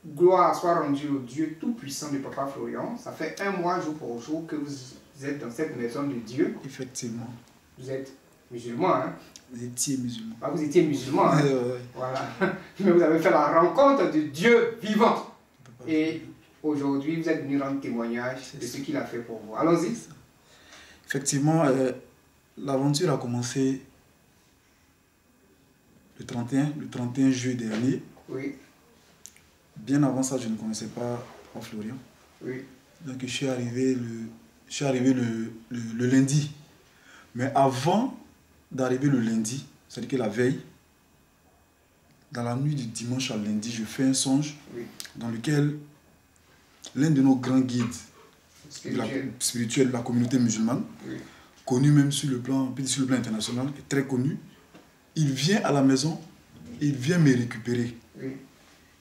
gloire soit rendue au Dieu tout-puissant de Papa Florian. Ça fait un mois, jour pour jour, que vous êtes dans cette maison de Dieu. Effectivement. Vous êtes musulman, hein? Vous étiez musulman. Ah, vous étiez musulman, hein? Voilà. Mais vous avez fait la rencontre de Dieu vivant. Et aujourd'hui, vous êtes venu rendre témoignage de ce qu'il a fait pour vous. Allons-y. Effectivement, l'aventure a commencé le 31 juillet dernier. Oui. Bien avant ça, je ne connaissais pas Florian. Oui. Donc je suis arrivé le lundi. Mais avant d'arriver le lundi, c'est-à-dire que la veille, dans la nuit du dimanche à lundi, je fais un songe dans lequel l'un de nos grands guides spirituels de la communauté musulmane, connu même sur le plan international, très connu, il vient à la maison, il vient me récupérer.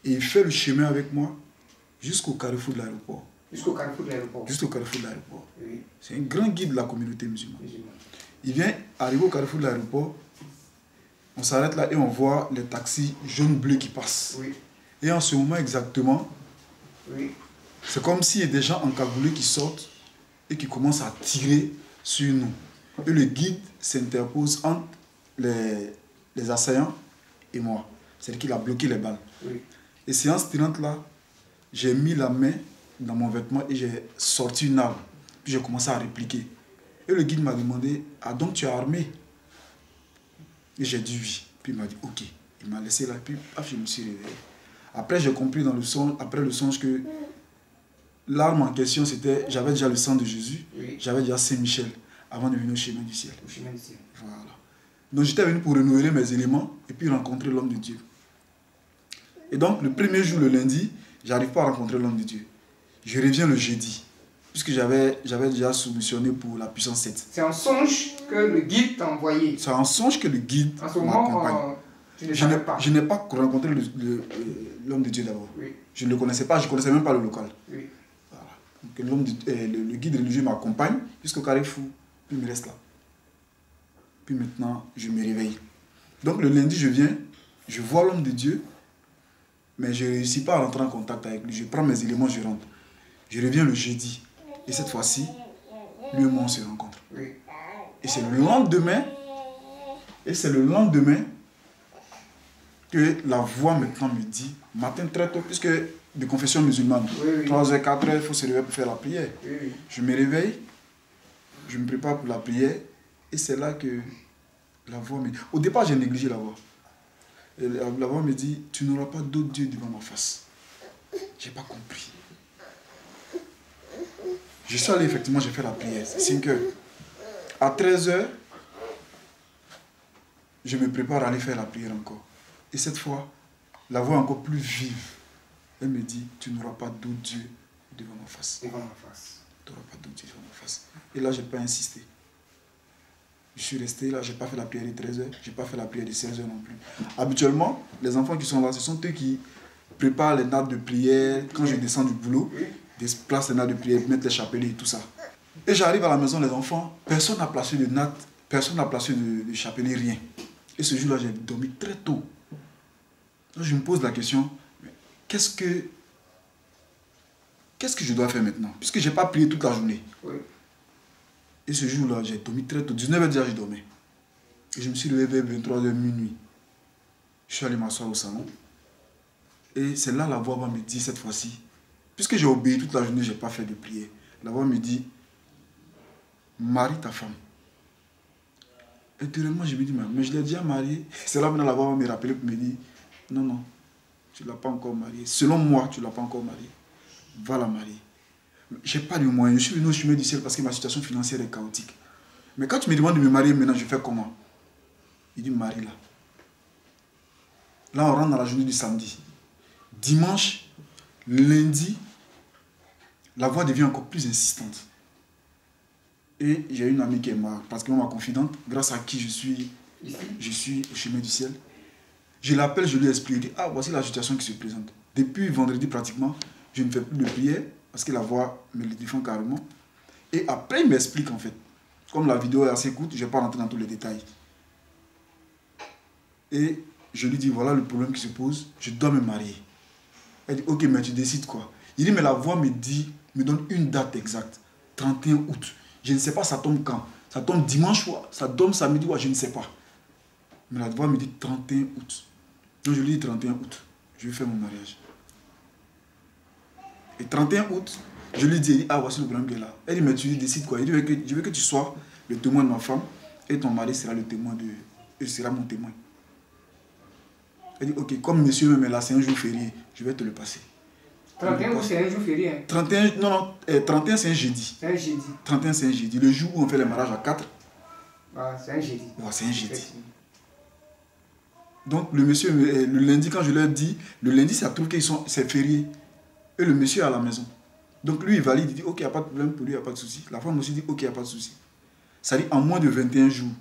Et il fait le chemin avec moi jusqu'au carrefour de l'aéroport. Jusqu'au carrefour de l'aéroport. Jusqu'au carrefour de l'aéroport. C'est un grand guide de la communauté musulmane. Il vient arriver au carrefour de l'aéroport, on s'arrête là et on voit les taxis jaune-bleu qui passent. Et en ce moment exactement, c'est comme s'il y a des gens encagoulés qui sortent et qui commencent à tirer sur nous. Et le guide s'interpose entre les assaillants et moi. C'est-à-dire qu'il a bloqué les balles. Et séance tirante là, j'ai mis la main dans mon vêtement et j'ai sorti une arme. Puis j'ai commencé à répliquer. Et le guide m'a demandé, ah donc tu es armé? Et j'ai dit oui. Puis il m'a dit ok. Il m'a laissé là, puis je me suis réveillé. Après j'ai compris dans le songe, après le songe que l'arme en question c'était, j'avais déjà le sang de Jésus, j'avais déjà Saint-Michel avant de venir au chemin du ciel. Voilà. Donc j'étais venu pour renouveler mes éléments et puis rencontrer l'homme de Dieu. Et donc le premier jour, le lundi, j'arrive pas à rencontrer l'homme de Dieu. Je reviens le jeudi, puisque j'avais déjà soumissionné pour la puissance 7. C'est un songe que le guide t'a envoyé. C'est un songe que le guide m'accompagne. Je n'ai pas rencontré l'homme de Dieu d'abord. Je ne le connaissais pas, je ne connaissais même pas le local. Voilà. Donc, le guide religieux m'accompagne jusqu'au carrefour, puis il me reste là. Puis maintenant, je me réveille. Donc le lundi, je viens, je vois l'homme de Dieu, mais je ne réussis pas à rentrer en contact avec lui. Je prends mes éléments, je rentre. Je reviens le jeudi. Et cette fois-ci, lui et moi, on se rencontre. Et c'est le lendemain que la voix maintenant me dit, matin très tôt, puisque de confession musulmane, 3h, 4h, il faut se réveiller pour faire la prière. Je me réveille, je me prépare pour la prière, et c'est là que la voix me dit... Au départ, j'ai négligé la voix. Et la voix me dit, tu n'auras pas d'autre Dieu devant ma face. Je n'ai pas compris. Je suis allé, effectivement, j'ai fait la prière. C'est 5 heures. À 13h, je me prépare à aller faire la prière encore. Et cette fois, la voix est encore plus vive. Elle me dit, tu n'auras pas d'autre Dieu devant ma face. Devant ma face. Tu n'auras pas d'autre Dieu devant ma face. Et là, je n'ai pas insisté. Je suis resté là, je n'ai pas fait la prière de 13h, je n'ai pas fait la prière de 16h non plus. Habituellement, les enfants qui sont là, ce sont eux qui préparent les nattes de prière. Quand je descends du boulot, déplacent les nattes de prière, mettent les chapelets et tout ça. Et j'arrive à la maison, les enfants, personne n'a placé de nattes, personne n'a placé de chapelet, rien. Et ce jour-là, j'ai dormi très tôt. Donc je me pose la question, qu'est-ce que je dois faire maintenant? Puisque je n'ai pas prié toute la journée. Et ce jour-là, j'ai dormi très tôt. 19h déjà, je dormais. Et je me suis levé vers 23h minuit. Je suis allé m'asseoir au salon. Et c'est là la voix va me dire cette fois-ci, puisque j'ai obéi toute la journée, je n'ai pas fait de prière. La voix me dit, marie ta femme. Intérieurement, je me dis, mais je l'ai déjà mariée. C'est là maintenant la voix va me rappeler pour me dire, non, non, tu ne l'as pas encore mariée. Selon moi, tu ne l'as pas encore mariée. Va la marier. Je n'ai pas de moyens. Je suis venu au chemin du ciel parce que ma situation financière est chaotique. Mais quand tu me demandes de me marier maintenant, je fais comment? Il dit, marie-la. Là, on rentre dans la journée du samedi. Dimanche, lundi, la voix devient encore plus insistante. Et j'ai une amie qui est pratiquement ma confidente, grâce à qui je suis au chemin du ciel. Je l'appelle, je lui explique, je dis, ah, voici la situation qui se présente. Depuis vendredi, pratiquement, je ne fais plus de prière, parce que la voix me le défend carrément. Et après, il m'explique en fait. Comme la vidéo est assez courte, je ne vais pas rentrer dans tous les détails. Et je lui dis, voilà le problème qui se pose, je dois me marier. Elle dit, ok, mais tu décides quoi? Il dit, mais la voix me dit, me donne une date exacte, 31 août. Je ne sais pas, ça tombe quand? Ça tombe dimanche ou ça tombe samedi ou je ne sais pas. Mais la voix me dit 31 août. Donc je lui dis 31 août, je vais faire mon mariage. Et 31 août, je lui dis, ah voici le problème qui est là. Elle dit, mais tu décides quoi? Il dit, je veux que tu sois le témoin de ma femme et ton mari sera le témoin de... Et sera mon témoin. Elle dit, ok, comme monsieur me met là, c'est un jour férié, je vais te le passer. 31 août, c'est un jour férié. Hein? 31, non, 31 c'est un jeudi. C'est un jeudi. 31 c'est un jeudi. Le jour où on fait les mariages à 4. Ah, c'est un jeudi. Ouais, c'est un jeudi. Donc le monsieur, le lundi, quand je leur dis, le lundi, ça trouve qu'ils sont, c'est férié. Et le monsieur est à la maison. Donc lui, il valide, il dit, ok, il n'y a pas de problème, pour lui, il n'y a pas de souci. La femme aussi dit, ok, il n'y a pas de souci. Ça dit, en moins de 21 jours,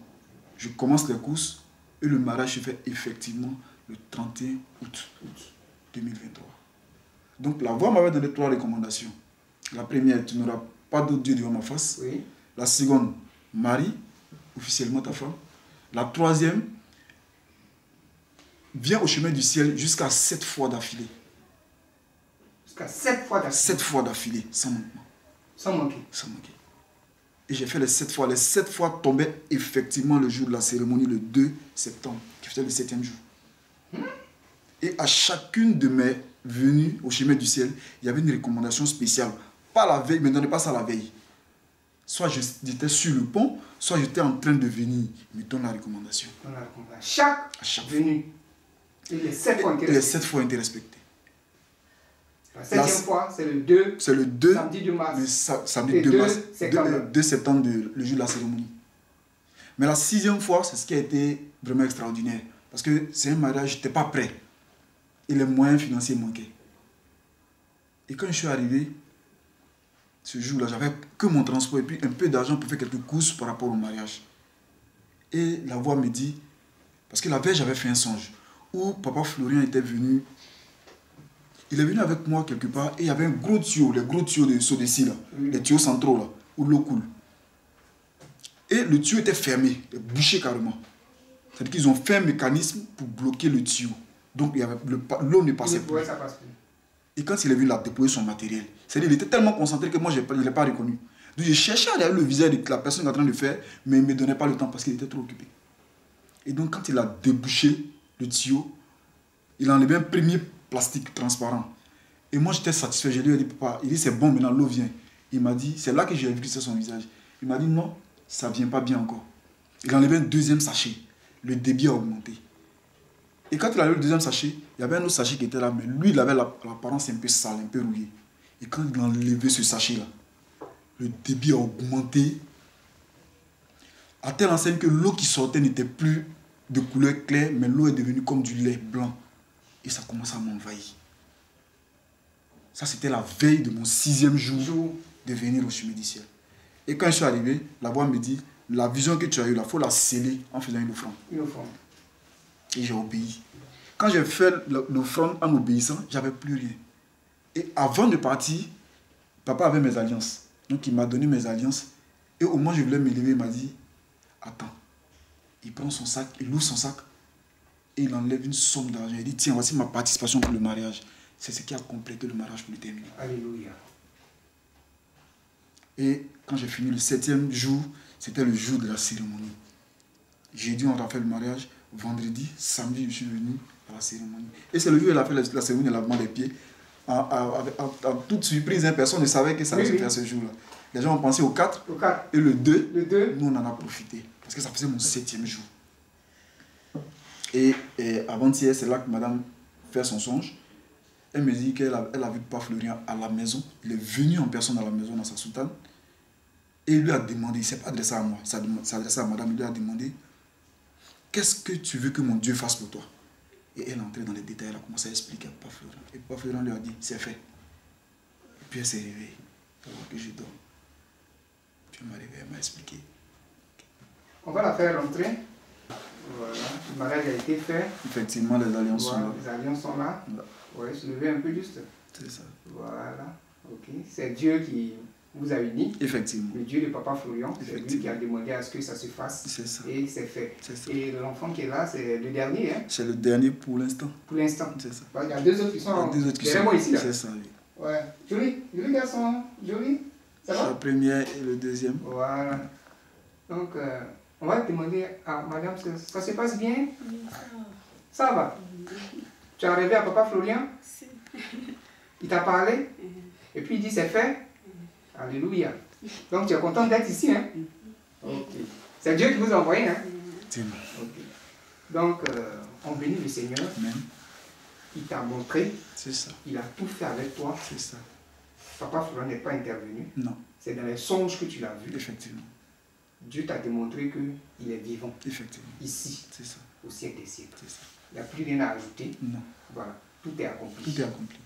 je commence les courses et le mariage se fait effectivement le 31 août 2023. Donc la voix m'avait donné 3 recommandations. La première, tu n'auras pas d'autre Dieu devant ma face. Oui. La seconde, marie officiellement ta femme. La troisième, viens au chemin du ciel jusqu'à 7 fois d'affilée. Jusqu'à 7 fois d'affilée. 7 fois d'affilée, sans manquement. Sans manquer. Sans manquer. Et j'ai fait les 7 fois. Les 7 fois tombaient effectivement le jour de la cérémonie, le 2 septembre, qui faisait le 7e jour. Et à chacune de mes venues au chemin du ciel, il y avait une recommandation spéciale. Pas la veille, mais ne donnez pas ça la veille. Soit j'étais sur le pont, soit j'étais en train de venir. Il me donne la recommandation. Chaque venue. Et les 7 fois ont été respectées. Les 7 fois ont été respectées. La 7e fois, c'est le 2. C'est le 2. Samedi 2 mars. Samedi 2 mars. 2 septembre, le jour de la cérémonie. Mais la 6e fois, c'est ce qui a été vraiment extraordinaire. Parce que c'est un mariage, je n'étais pas prêt. Et les moyens financiers manquaient. Et quand je suis arrivé, ce jour-là, j'avais que mon transport et puis un peu d'argent pour faire quelques courses par rapport au mariage. Et la voix me dit, parce que la veille, j'avais fait un songe, où papa Florian était venu. Il est venu avec moi quelque part et il y avait un gros tuyau, les gros tuyaux de Sodeci, là, les tuyaux centraux, là, où l'eau coule. Et le tuyau était fermé, bouché carrément. C'est-à-dire qu'ils ont fait un mécanisme pour bloquer le tuyau. Donc l'eau ne passait plus. Et quand il est venu, il a déployé son matériel. C'est-à-dire qu'il était tellement concentré que moi, je ne l'ai pas reconnu. Donc j'ai cherché à regarder le visage de la personne qui est en train de faire, mais il ne me donnait pas le temps parce qu'il était trop occupé. Et donc quand il a débouché le tuyau, il a enlevé un premier plastique transparent. Et moi, j'étais satisfait. Je lui ai dit, papa, il dit, c'est bon, maintenant l'eau vient. Il m'a dit, c'est là que j'ai vu que c'est son visage. Il m'a dit, non, ça ne vient pas bien encore. Il a enlevé un deuxième sachet. Le débit a augmenté. Et quand il a enlevé le deuxième sachet, il y avait un autre sachet qui était là, mais lui, il avait l'apparence un peu sale, un peu rouillée. Et quand il a enlevé ce sachet-là, le débit a augmenté à telle enseigne que l'eau qui sortait n'était plus de couleur claire, mais l'eau est devenue comme du lait blanc. Et ça commence à m'envahir. Ça, c'était la veille de mon 6e jour de venir au chemin du ciel. Et quand je suis arrivé, la voix me dit, la vision que tu as eue, il faut la sceller en faisant une offrande. Une offrande. Et j'ai obéi. Quand j'ai fait l'offrande en obéissant, j'avais plus rien. Et avant de partir, papa avait mes alliances. Donc il m'a donné mes alliances. Et au moment où je voulais me lever, il m'a dit, attends. Il prend son sac, il ouvre son sac. Et il enlève une somme d'argent. Il dit, tiens, voici ma participation pour le mariage. C'est ce qui a complété le mariage pour le terminer. Alléluia. Et quand j'ai fini le 7e jour, c'était le jour de la cérémonie. Jeudi, on a fait le mariage. Vendredi, samedi, je suis venu à la cérémonie. Et c'est le jour où il a fait la cérémonie de lavement des pieds. En toute surprise, personne ne savait que ça allait se faire ce jour-là. Les gens ont pensé au 4. Et le 2, nous on en a profité. Parce que ça faisait mon 7e jour. Et avant-hier, c'est là que madame fait son songe. Elle me dit qu'elle a vu Papa Florian à la maison. Il est venu en personne à la maison dans sa soutane. Et il lui a demandé, il ne s'est pas adressé à moi, il s'est adressé à madame, il lui a demandé, qu'est-ce que tu veux que mon Dieu fasse pour toi? Et elle est entrée dans les détails, elle a commencé à expliquer à Papa Florian. Et Papa Florian lui a dit, c'est fait. Et puis elle s'est réveillée. Alors que je dors. Puis elle m'a réveillé, elle m'a expliqué. On va la faire rentrer. Voilà, le mariage a été fait. Effectivement, les alliances sont là. Les alliances sont là. Oui, se lever un peu juste. C'est ça. Voilà, ok. C'est Dieu qui vous a unis. Effectivement. Le Dieu de Papa Florian, c'est lui qui a demandé à ce que ça se fasse. C'est ça. Et c'est fait. Et l'enfant qui est là, c'est le dernier. Hein? C'est le dernier pour l'instant. Pour l'instant. C'est ça. Il y a 2 autres qui sont derrière moi ici. C'est ça, oui. Ouais. Joli garçon. Joli. Ça va? Le premier et le deuxième. Voilà. Donc, on va demander à madame, ça se passe bien? Oui, ça va. Tu as rêvé à Papa Florian? Il t'a parlé? Et puis il dit c'est fait? Alléluia. Donc tu es content d'être ici, hein? Ok. C'est Dieu qui vous a envoyé, hein? Okay. Donc, on bénit le Seigneur. Amen. Il t'a montré. C'est ça. Il a tout fait avec toi. C'est ça. Papa Florian n'est pas intervenu. Non. C'est dans les songes que tu l'as vu. Effectivement. Dieu t'a démontré qu'il est vivant. Effectivement. Ici. C'est ça. Au siècle des siècles. C'est ça. Il n'y a plus rien à ajouter. Non. Voilà. Tout est accompli. Tout est accompli.